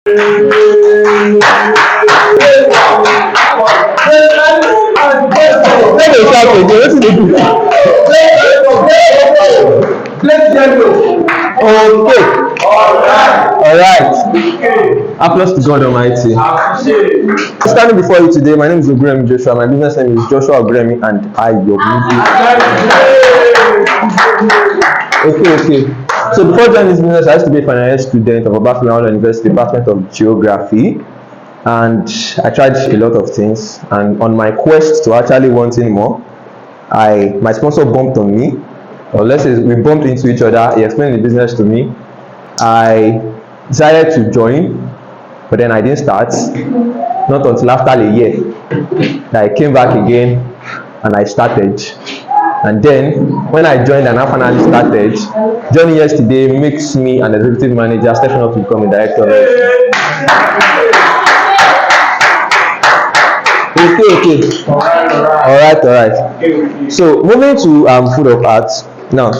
Let me shout again. What did they do? Okay. All right. Applause to God Almighty. Standing before you today, my name is Ogremi Joshua. My business name is Joshua Ogremi, and I your Okay. So before joining this business, I used to be a final student of Obafemi University Department of Geography, and I tried a lot of things. And on my quest to actually wanting more, my sponsor bumped on me, or let's say we bumped into each other. He explained the business to me. I decided to join, but then I didn't start. Not until after a year that I came back again and I started. And then when I joined and I finally started, joining yesterday makes me an executive manager, stepping up to become a director. Okay. All right. So moving to food of arts now.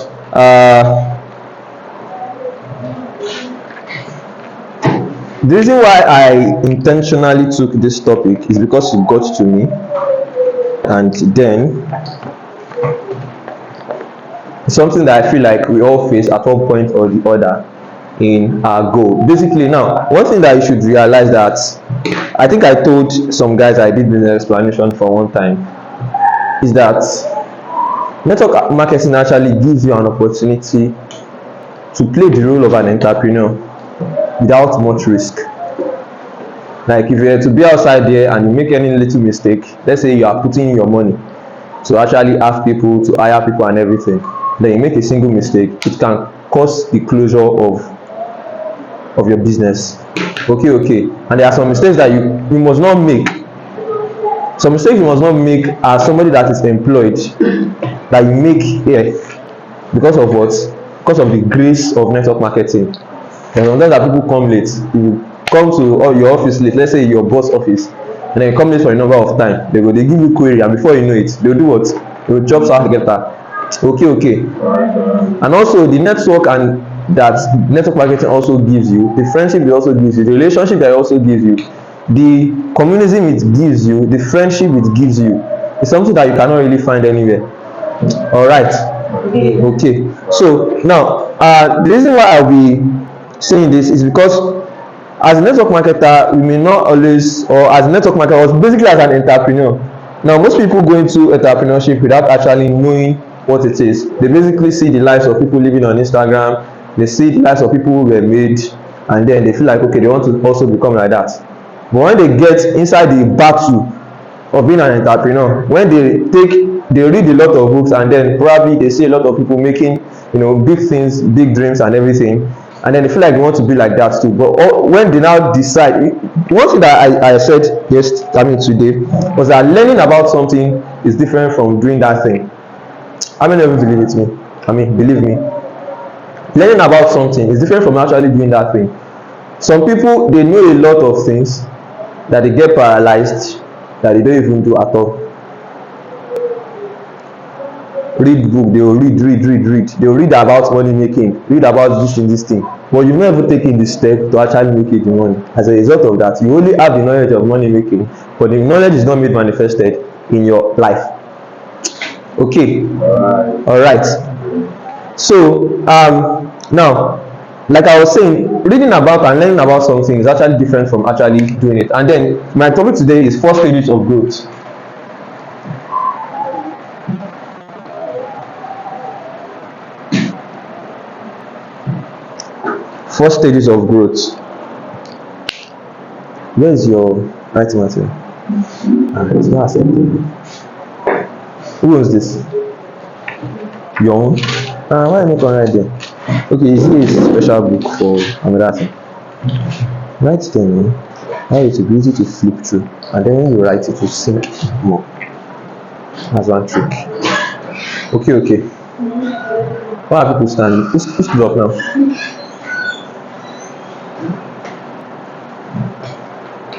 The reason why I intentionally took this topic is because it got to me, and then something that I feel like we all face at one point or the other in our goal. Basically, now one thing that you should realize, that I think I told some guys I did business explanation for one time, is that network marketing actually gives you an opportunity to play the role of an entrepreneur without much risk. Like if you were to be outside there and you make any little mistake, let's say you are putting in your money to actually have people, to hire people and everything, then you make a single mistake, it can cause the closure of your business. Okay. And there are some mistakes that you must not make. Some mistakes you must not make as somebody that is employed, that you make here because of what? Because of the grace of network marketing. And sometimes that people come late, you come to your office late, let's say your boss office, and then you come late for a number of time, they give you query, and before you know it, they'll do what? They'll chop out together. Okay. And also the network and that network marketing also gives you, the friendship it also gives you, the relationship that it also gives you, the communism it gives you, the friendship it gives you, is something that you cannot really find anywhere. All right. Okay. So now the reason why I'll be saying this is because as a network marketer, we may not always, or as a network marketer, or basically as an entrepreneur. Now most people go into entrepreneurship without actually knowing what it is. They basically see the lives of people living on Instagram, they see the lives of people who were made, and then they feel like, okay, they want to also become like that. But when they get inside the battle of being an entrepreneur, when they read a lot of books, and then probably they see a lot of people making, big things, big dreams and everything, and then they feel like they want to be like that too. But when they now decide, one thing that I said today was that learning about something is different from doing that thing. How many of you believe me? Learning about something is different from actually doing that thing. Some people, they know a lot of things that they get paralyzed, that they don't even do at all. Read book, they will read. They will read about money making, read about this thing. But you've never taken the step to actually make it the money. As a result of that, you only have the knowledge of money making, but the knowledge is not made manifested in your life. Okay. All right. So now, like I was saying, reading about and learning about something is actually different from actually doing it. And then my topic today is 4 stages of growth. Four stages of growth. Where is your writing material? It's not accepted. Who owns this? Your own? Why am I not right there? Okay, you see a special book for another thing. Write them, how it will be easy to flip through, and then when you write it will sink more. That's one trick. Okay. Why are people standing? Who's up now?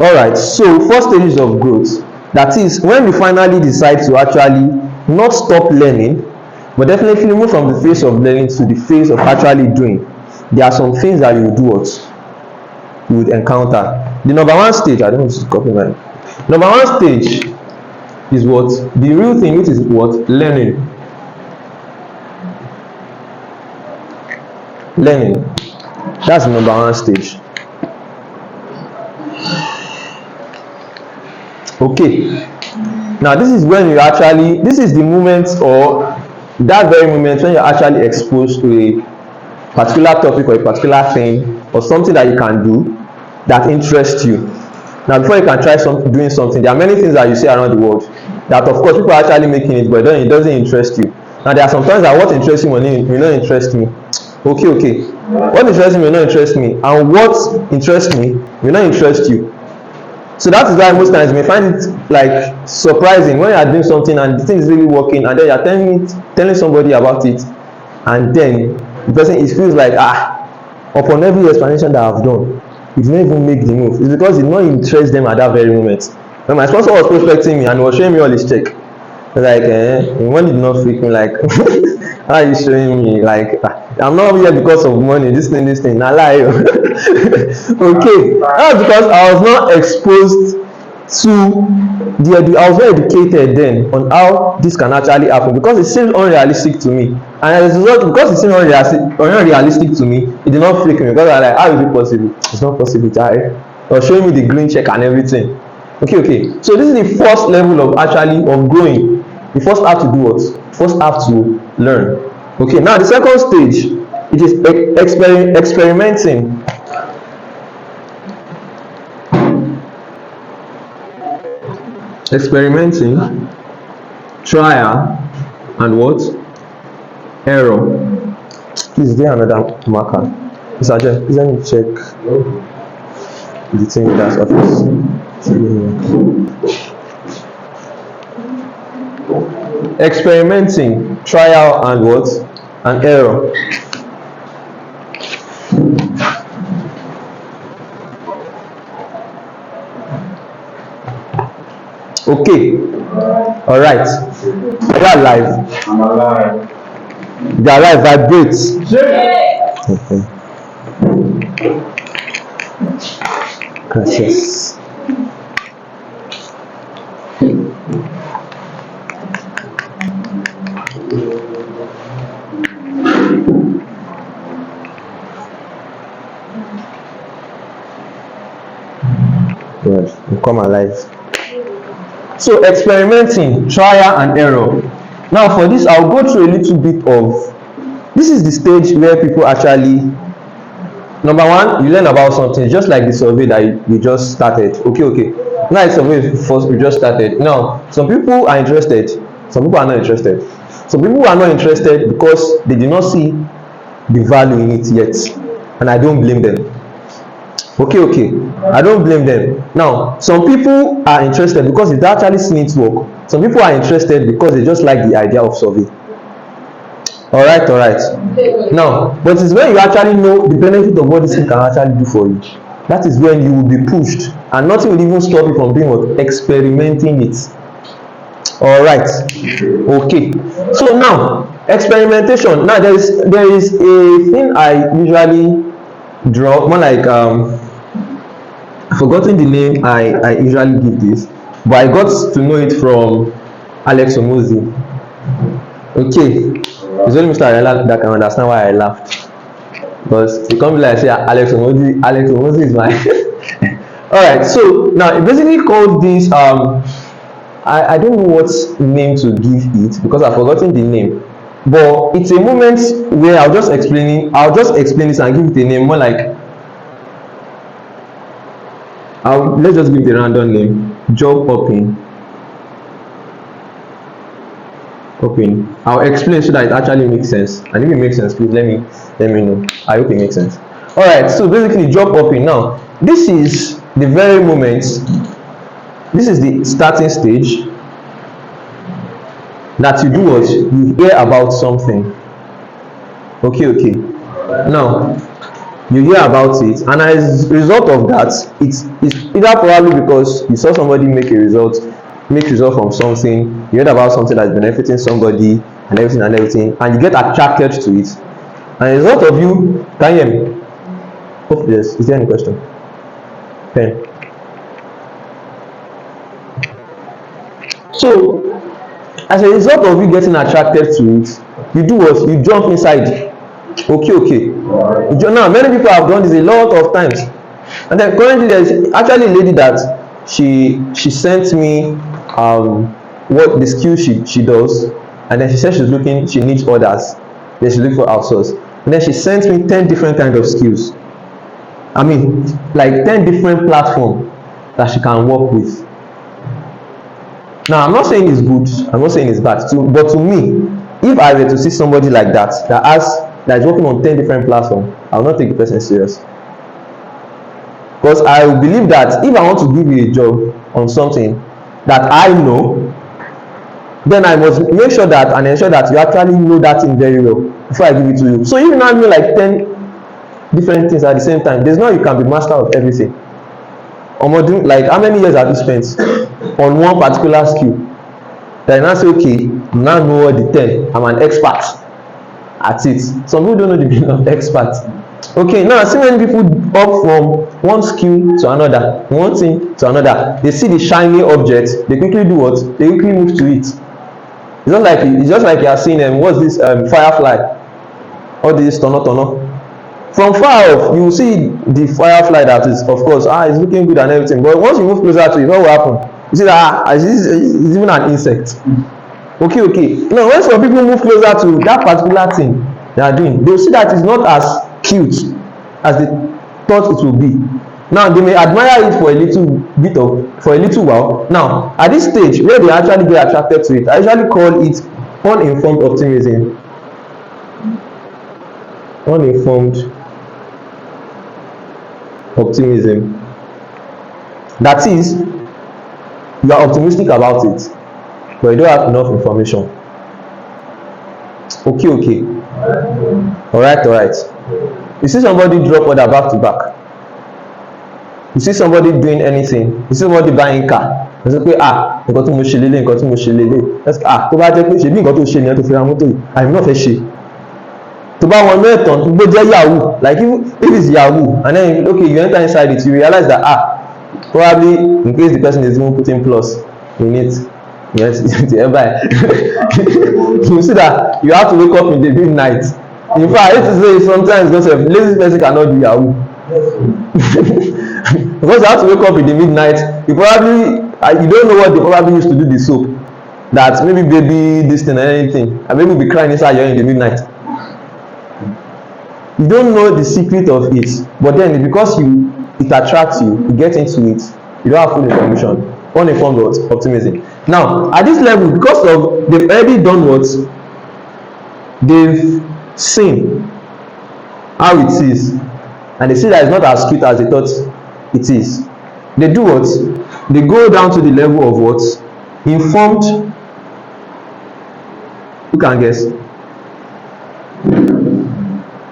Alright, so 4 stages of growth. That is when you finally decide to actually not stop learning, but definitely move from the phase of learning to the phase of actually doing. There are some things that you do what? you would encounter. The number one stage, I don't want to copy my number one stage is what? The real thing, which is what? Learning. Learning. That's the number one stage. Okay. Now this is when you actually, this is the moment, or that very moment when you're actually exposed to a particular topic or a particular thing or something that you can do that interests you. Now before you can try doing something, there are many things that you see around the world that of course people are actually making it, but then it doesn't interest you. Now there are sometimes that what interests you may not interest me. Okay. What interests me may not interest me, and what interests me may not interest you. So that is why most times you may find it like surprising when you are doing something and the thing is really working, and then you are telling somebody about it, and then the person, it feels like, upon every explanation that I've done, it didn't even make the move. It's because it did not interest them at that very moment. When my sponsor was prospecting me and was showing me all his check, like, money did not freak me, like, how are you showing me, like, I'm not here because of money, this thing, na lie. Okay, that's because I was not exposed to I was not educated then on how this can actually happen, because it seems unrealistic to me, and as a result, because it seems unrealistic to me, it did not freak me, because I like, how is it possible? It's not possible, child. Or showing me the green check and everything. Okay. So this is the first level of growing. You first have to do what? First have to learn. Okay, now the second stage, it is experimenting. Experimenting, trial, and what? Error. Is there another marker? Mr. Jeff, please let me check the thing in that office. Experimenting, trial, and what? And error. Okay. All right. Are you alive? I'm alive. You are alive. Vibrate. Okay. Gracias. Good. You come alive. So experimenting, trial and error. Now for this, I'll go through a little bit of, this is the stage where people actually, number one, you learn about something, just like the survey that we just started. Okay. Now it's survey first we just started. Now some people are interested, some people are not interested. Some people are not interested because they did not see the value in it yet, and I don't blame them. Okay, I don't blame them. Now some people are interested because they actually seen it work. Some people are interested because they just like the idea of survey. All right. Now, but it's when you actually know the benefit of what this thing can actually do for you, that is when you will be pushed, and nothing will even stop you from doing what? Experimenting it. All right. Okay. So now experimentation. Now there is a thing I usually draw, more like forgotten the name I usually give this, but I got to know it from Alex Omozi. Okay, it's only Mr. Arela that can understand why I laughed, because it can't be like say Alex Omozi is my all right. So now it basically called this I don't know what name to give it because I've forgotten the name, but it's a moment where I'll just explain this and give it a name, more like let's just give the random name, job hopping. I'll explain so that it actually makes sense, and if it makes sense, please let me know. I hope it makes sense. All right, so basically job hopping. Now this is the very moment, this is the starting stage that you do what? You hear about something. Okay. Now you hear about it, and as a result of that, it's either probably because you saw somebody make result from something, you heard about something that's benefiting somebody and everything, and you get attracted to it, and as a result of you, can you hear me? Oh yes, is there any question? pen. So as a result of you getting attracted to it, you do what? You jump inside. Okay. Now many people have done this a lot of times, and then currently there is actually a lady that she sent me what the skill she does, and then she said she needs others, then she look for outsource, and then she sent me 10 different kind of skills. I mean, like 10 different platforms that she can work with. Now I'm not saying it's good, I'm not saying it's bad, but to me, if I were to see somebody like that is working on 10 different platforms, I will not take the person serious. Because I believe that if I want to give you a job on something that I know, then I must make sure that and ensure that you actually know that thing very well before I give it to you. So if you now know like 10 different things at the same time, there's no you can be master of everything. Like how many years have you spent on one particular skill? Then I say, okay, now know all the 10, I'm an expert at it. Some people don't know the meaning of expert. Okay, now I see many people up from one skill to another, one thing to another. They see the shiny object, they quickly do what? They quickly move to it. It's just like you are seeing what's this firefly, all this tono. From far off, you will see the firefly that is, of course, it's looking good and everything. But once you move closer to it, what will happen? You see that it's even an insect. Okay. Now, when some people move closer to that particular thing they are doing, they will see that it's not as cute as they thought it will be. Now, they may admire it for a little while. Now, at this stage where they actually get attracted to it, I usually call it uninformed optimism. Uninformed optimism. That is, you are optimistic about it, but you don't have enough information. Okay. Alright. You see somebody drop order back to back. You see somebody doing anything. You see somebody buying car. You say pé nǹkan tí mo ṣe lélẹ̀, nǹkan tí mo ṣe lélẹ̀. Tó bá jẹ́ pé ṣebí nǹkan tó ṣe nìyẹn tó fi ra mọ́tò yìí, àìmọ́ náà fẹ́ ṣe. Tó bá wọn mẹ́tàn gbé jẹ́ yahoo, like if it's yahoo, and then okay you enter inside it, you realize that probably in case the person is even putting plus in it, yes, you see that you have to wake up in the midnight. In fact, I used to say sometimes because a lazy person cannot do yahoo. Because you have to wake up in the midnight, you don't know what they probably used to do the soap, that maybe baby this thing or anything, and maybe be crying inside your in the midnight. You don't know the secret of it, but then because it attracts you get into it, you don't have full information. Uninformed optimism. Now at this level, because of they've already done what they've seen how it is, and they see that it's not as cute as they thought it is, they do what? They go down to the level of what? Informed. Who can guess?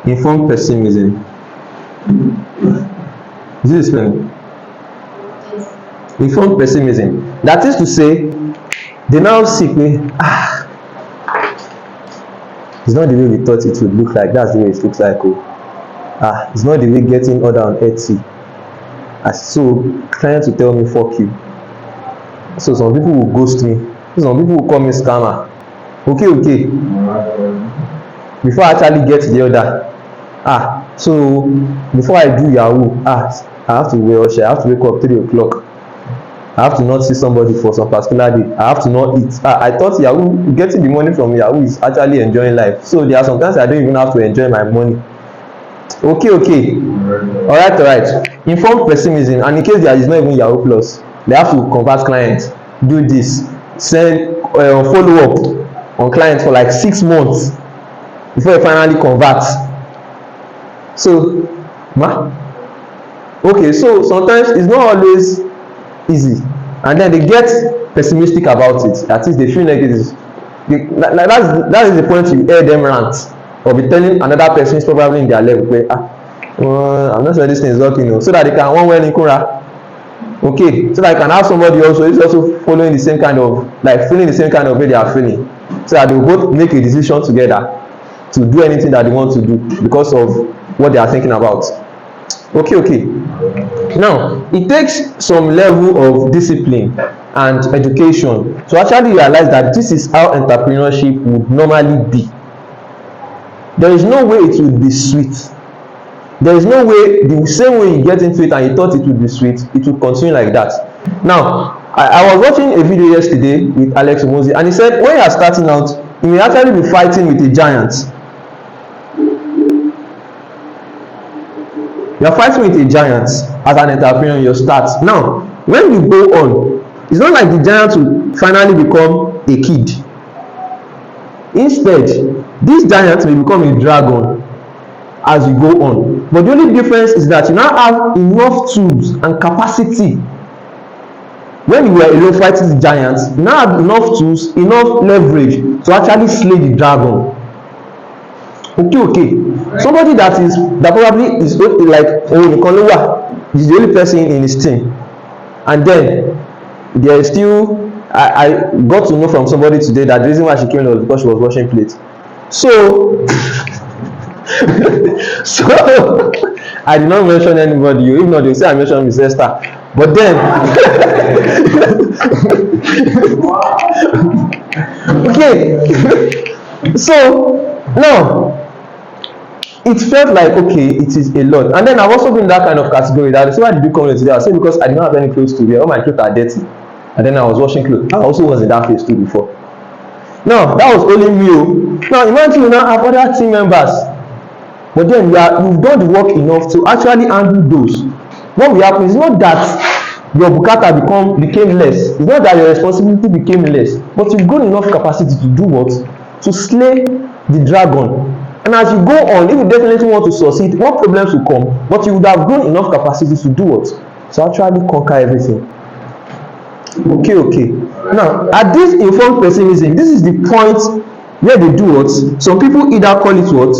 Informed pessimism. Is this spelling? Informed pessimism. That is to say, they now see it's not the way we thought it would look like. That's the way it looks like. It's not the way getting order on Etsy. So trying to tell me fuck you. So some people will ghost me. Some people will call me scammer. Okay. Before I actually get the order, so before I do yahoo, I have to I have to wake up 3 o'clock. I have to not see somebody for some particular day. I have to not eat. I thought yahoo, getting the money from yahoo is actually enjoying life. So there are sometimes I don't even have to enjoy my money. Okay. Alright. Informed pessimism, and in case there is not even yahoo plus, they have to convert clients, do this, send follow up on clients for like 6 months before you finally convert. So so sometimes it's not always easy, and then they get pessimistic about it. That is, they feel negative. That is the point you hear them rant or be telling another person is probably in their level I'm not sure this thing is working, so that they can one well in Kura. Okay, so that I can have somebody also is also following the same kind of, like feeling the same kind of way they are feeling, so that they will both make a decision together to do anything that they want to do because of what they are thinking about. Okay. Now, it takes some level of discipline and education to actually realize that this is how entrepreneurship would normally be. There is no way it would be sweet. There is no way the same way you get into it and you thought it would be sweet, it will continue like that. Now, I was watching a video yesterday with Alex Omozi, and he said when you are starting out, you may actually be fighting with a giant. You are fighting with a giant as an entrepreneur in your start. Now, when you go on, it's not like the giant will finally become a kid. Instead, this giant may become a dragon as you go on. But the only difference is that you now have enough tools and capacity. When you were alone fighting the giants, you now have enough tools, enough leverage to actually slay the dragon. Okay. Somebody that probably is like Onyekolowa is the only person in his team, and then there is still I got to know from somebody today that the reason why she came was because she was washing plates. So I did not mention anybody. If not, they say I mentioned Miss Esther. But then okay. So now it felt like okay, it is a lot. And then I've also been in that kind of category that say why did you come here today? I say because I did not have any clothes to wear. All my clothes are dirty. And then I was washing clothes. I also was in that phase too before. Now that was only me. Now imagine you now have other team members. But then you've done the work enough to actually handle those. What will happen is not that your bukata became less. It's not that your responsibility became less. But you've got enough capacity to do what? To slay the dragon. And as you go on, if you definitely want to succeed, more problems will come. But you would have grown enough capacity to do what? To actually conquer everything. Okay. Now, at this informed pessimism, this is the point where they do what? Some people either call it what?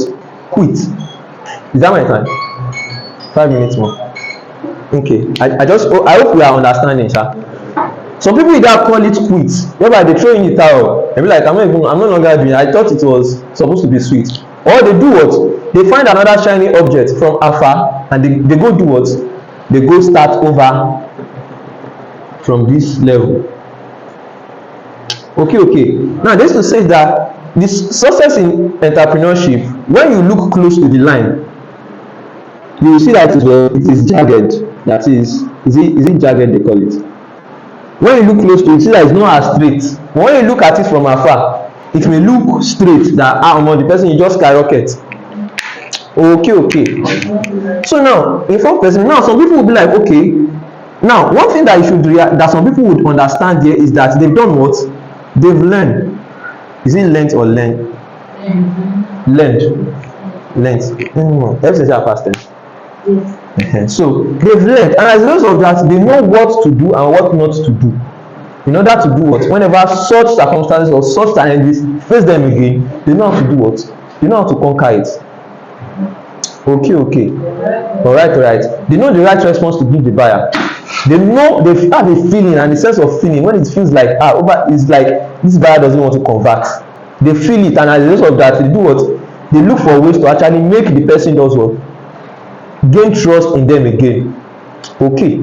Quit. Is that my time? 5 minutes more. Okay. I hope we are understanding, sir. Some people either call it quit, whereby they throw in the towel and be like, I'm no longer doing it. I thought it was supposed to be sweet. Or they do what? They find another shiny object from afar and they go do what? They go start over from this level. Okay. Now this to say that this success in entrepreneurship, when you look close to the line, you will see that it is jagged. That is it jagged they call it? When you look close to it, you see that it's not as straight. But when you look at it from afar, it may look straight that the person you just skyrocket. Okay. So now, in front person, now some people will be like, okay. Now, one thing that you should that some people would understand here is that they've done what? They've learned. Is it learned or learned? Learned. Everything is past tense. Yes. So they've learned, and as a result of that, they know what to do and what not to do. In order to do what? Whenever such circumstances or such challenges face them again, they know how to do what? They know how to conquer it. Okay. Alright. They know the right response to give the buyer. They know they have a feeling and a sense of feeling when it feels like it's like this buyer doesn't want to convert. They feel it, and as a result of that, they do what? They look for ways to actually make the person does what? Gain trust in them again. Okay.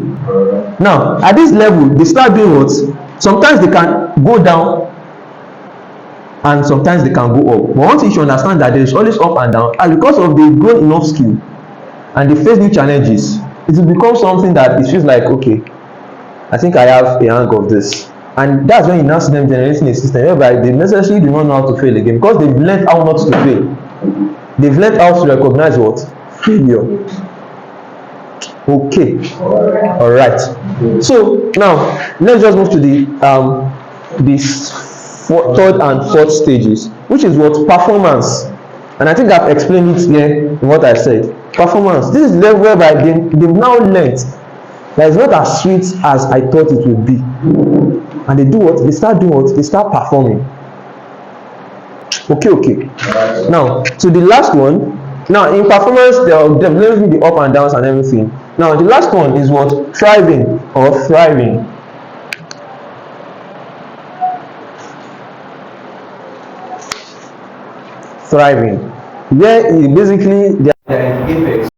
Now at this level, they start doing what? Sometimes they can go down and sometimes they can go up. But once you should understand that there is always up and down, and because of the grown enough skill and they face new challenges, it will become something that it feels like, okay, I think I have a hang of this. And that's when you now see them generating a system whereby they necessarily do not know how to fail again, because they've learned how not to fail. They've learned how to recognize what? Failure. Okay. All right. So now let's just move to the third and fourth stages, which is what? Performance. And I think I've explained it here in what I said. Performance. This is the level whereby they've now learned that it's not as sweet as I thought it would be. And they do what? They start doing what? They start performing. Okay. Now, so the last one. Now, in performance, there will definitely be the up and downs and everything. Now, the last one is what? Thriving or thriving. Thriving. Where basically they are in apex.